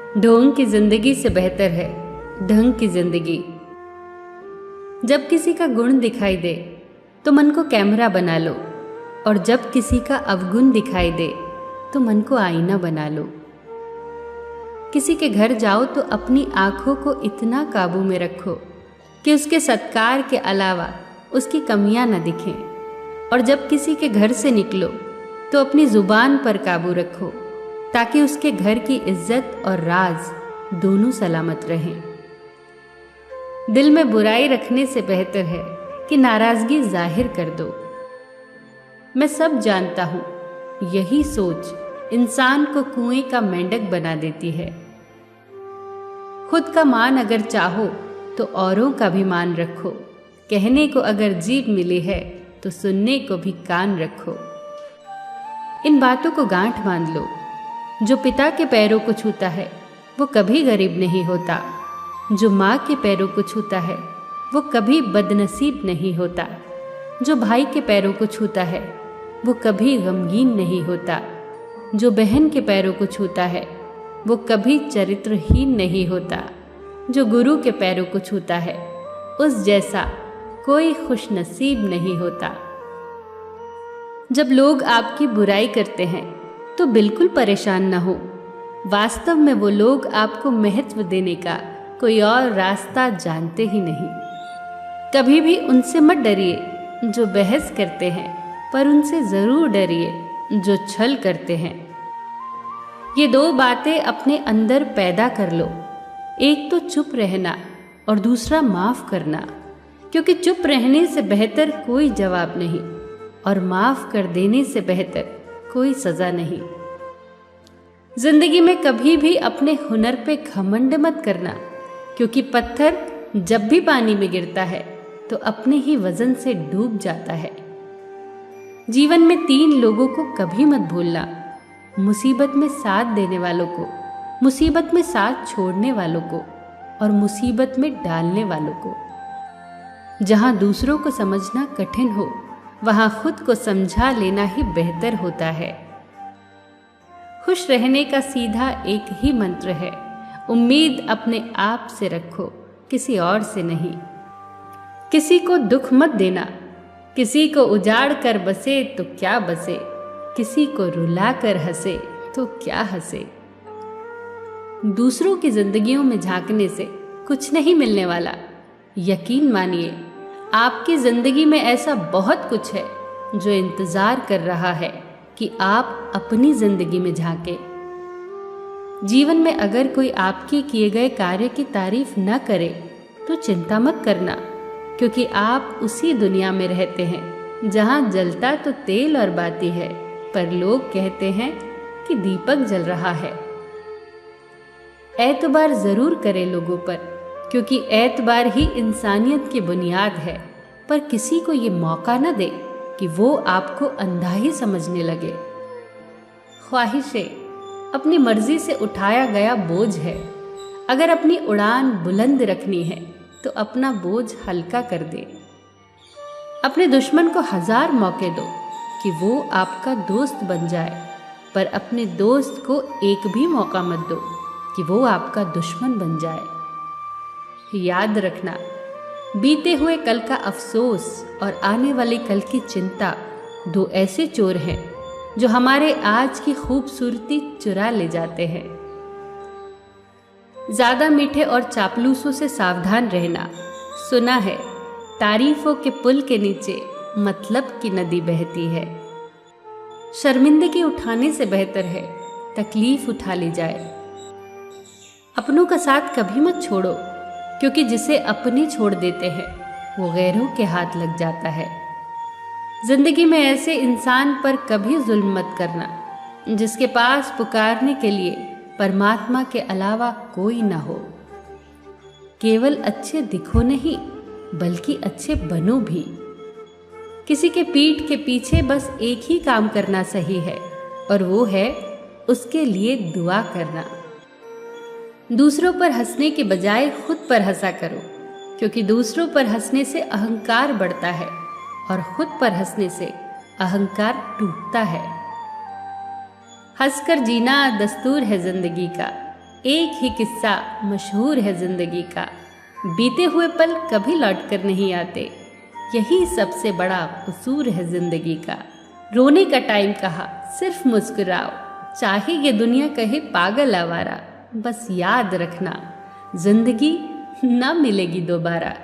ढोंग की जिंदगी से बेहतर है ढंग की जिंदगी। जब किसी का गुण दिखाई दे तो मन को कैमरा बना लो, और जब किसी का अवगुण दिखाई दे तो मन को आईना बना लो। किसी के घर जाओ तो अपनी आंखों को इतना काबू में रखो कि उसके सत्कार के अलावा उसकी कमियां न दिखें, और जब किसी के घर से निकलो तो अपनी जुबान पर काबू रखो ताकि उसके घर की इज्जत और राज दोनों सलामत रहें। दिल में बुराई रखने से बेहतर है कि नाराजगी जाहिर कर दो। मैं सब जानता हूँ, यही सोच इंसान को कुएं का मेंढक बना देती है। खुद का मान अगर चाहो तो औरों का भी मान रखो। कहने को अगर जीभ मिली है तो सुनने को भी कान रखो। इन बातों को गांठ बांध लो। जो पिता के पैरों को छूता है वो कभी गरीब नहीं होता। जो माँ के पैरों को छूता है वो कभी बदनसीब नहीं होता। जो भाई के पैरों को छूता है वो कभी गमगीन नहीं होता। जो बहन के पैरों को छूता है वो कभी चरित्रहीन नहीं होता। जो गुरु के पैरों को छूता है उस जैसा कोई खुशनसीब नहीं होता। जब लोग आपकी बुराई करते हैं तो बिल्कुल परेशान न हो। वास्तव में वो लोग आपको महत्व देने का कोई और रास्ता जानते ही नहीं। कभी भी उनसे मत डरिए जो बहस करते हैं, पर उनसे जरूर डरिए जो छल करते हैं। ये दो बातें अपने अंदर पैदा कर लो। एक तो चुप रहना और दूसरा माफ करना, क्योंकि चुप रहने से बेहतर कोई जवाब नहीं और माफ कर देने से बेहतर कोई सजा नहीं। जिंदगी में कभी भी अपने हुनर पे घमंड मत करना, क्योंकि पत्थर जब भी पानी में गिरता है तो अपने ही वजन से डूब जाता है। जीवन में 3 लोगों को कभी मत भूलना: मुसीबत में साथ देने वालों को, मुसीबत में साथ छोड़ने वालों को और मुसीबत में डालने वालों को। जहां दूसरों को समझना कठिन हो वहां खुद को समझा लेना ही बेहतर होता है। खुश रहने का सीधा एक ही मंत्र है: उम्मीद अपने आप से रखो, किसी और से नहीं। किसी को दुख मत देना। किसी को उजाड़ कर बसे तो क्या बसे, किसी को रुला कर हंसे तो क्या हंसे। दूसरों की जिंदगियों में झांकने से कुछ नहीं मिलने वाला। यकीन मानिए, आपकी जिंदगी में ऐसा बहुत कुछ है जो इंतजार कर रहा है कि आप अपनी जिंदगी में झांके। जीवन में अगर कोई आपके किए गए कार्य की तारीफ न करे तो चिंता मत करना, क्योंकि आप उसी दुनिया में रहते हैं जहां जलता तो तेल और बाती है, पर लोग कहते हैं कि दीपक जल रहा है। एतबार जरूर करें लोगों पर, क्योंकि एतबार ही इंसानियत की बुनियाद है, पर किसी को ये मौका न दे कि वो आपको अंधा ही समझने लगे। ख्वाहिशें अपनी मर्जी से उठाया गया बोझ है। अगर अपनी उड़ान बुलंद रखनी है तो अपना बोझ हल्का कर दे। अपने दुश्मन को 1000 मौके दो कि वो आपका दोस्त बन जाए, पर अपने दोस्त को एक भी मौका मत दो कि वो आपका दुश्मन बन जाए। याद रखना, बीते हुए कल का अफसोस और आने वाले कल की चिंता 2 ऐसे चोर हैं जो हमारे आज की खूबसूरती चुरा ले जाते हैं। ज्यादा मीठे और चापलूसों से सावधान रहना। सुना है तारीफों के पुल के नीचे मतलब की नदी बहती है। शर्मिंदगी उठाने से बेहतर है तकलीफ उठा ली जाए। अपनों का साथ कभी मत छोड़ो, क्योंकि जिसे अपने छोड़ देते हैं वो गैरों के हाथ लग जाता है। जिंदगी में ऐसे इंसान पर कभी जुल्म मत करना जिसके पास पुकारने के लिए परमात्मा के अलावा कोई ना हो। केवल अच्छे दिखो नहीं, बल्कि अच्छे बनो भी। किसी के पीठ के पीछे बस एक ही काम करना सही है, और वो है उसके लिए दुआ करना। दूसरों पर हंसने के बजाय खुद पर हंसा करो, क्योंकि दूसरों पर हंसने से अहंकार बढ़ता है और खुद पर हंसने से अहंकार टूटता है। हंसकर जीना दस्तूर है जिंदगी का, एक ही किस्सा मशहूर है जिंदगी का, बीते हुए पल कभी लौट कर नहीं आते, यही सबसे बड़ा कसूर है जिंदगी का। रोने का टाइम कहा सिर्फ मुस्कुराओ, चाहे ये दुनिया कहे पागल आवारा, बस याद रखना जिंदगी ना मिलेगी दोबारा।